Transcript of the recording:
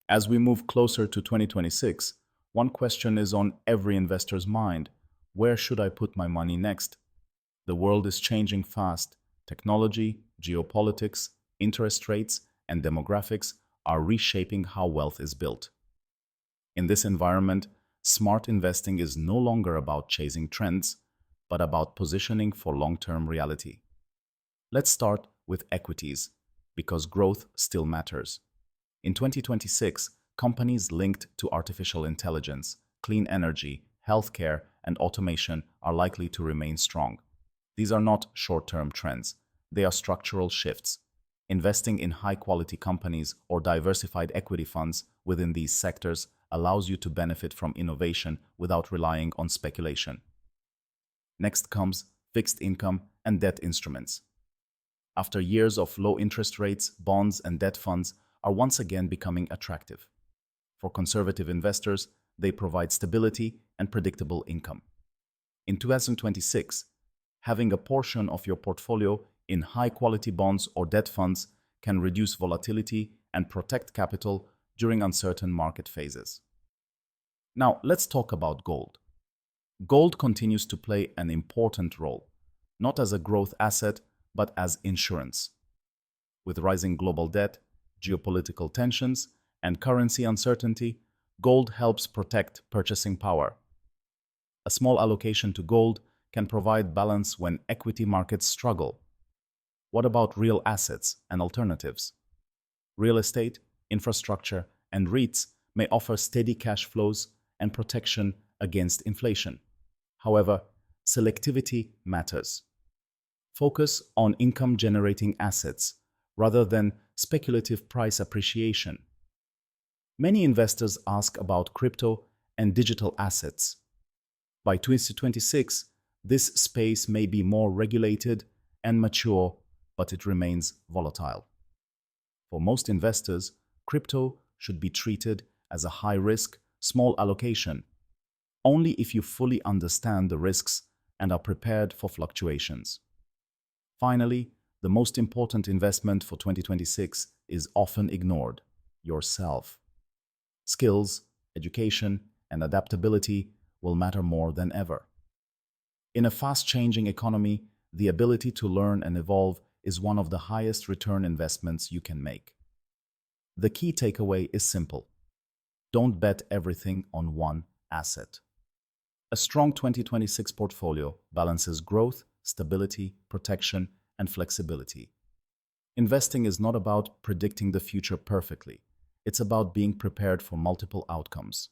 As we move closer to 2026, one question is on every investor's mind. Where should I put my money next? The world is changing fast. Technology, geopolitics, interest rates, and demographics are reshaping how wealth is built. In this environment, smart investing is no longer about chasing trends, but about positioning for long-term reality. Let's start with equities, because growth still matters. In 2026, companies linked to artificial intelligence, clean energy, healthcare, and automation are likely to remain strong. These are not short-term trends. They are structural shifts. Investing in high-quality companies or diversified equity funds within these sectors allows you to benefit from innovation without relying on speculation. Next comes fixed income and debt instruments. After years of low interest rates, bonds and debt funds are once again becoming attractive. For conservative investors, they provide stability and predictable income. In 2026, having a portion of your portfolio in high-quality bonds or debt funds can reduce volatility and protect capital during uncertain market phases. Now, let's talk about gold. Gold continues to play an important role, not as a growth asset, but as insurance. With rising global debt, geopolitical tensions, and currency uncertainty, gold helps protect purchasing power. A small allocation to gold can provide balance when equity markets struggle. What about real assets and alternatives? Real estate, infrastructure, and REITs may offer steady cash flows and protection against inflation. However, selectivity matters. Focus on income-generating assets rather than speculative price appreciation. Many investors ask about crypto and digital assets. By 2026, this space may be more regulated and mature, but it remains volatile. For most investors, crypto should be treated as a high-risk, small allocation, only if you fully understand the risks and are prepared for fluctuations. Finally, the most important investment for 2026 is often ignored: yourself. Skills, education, and adaptability will matter more than ever. In a fast-changing economy, the ability to learn and evolve is one of the highest return investments you can make. The key takeaway is simple: don't bet everything on one asset. A strong 2026 portfolio balances growth, stability, protection, and flexibility. Investing is not about predicting the future perfectly. It's about being prepared for multiple outcomes.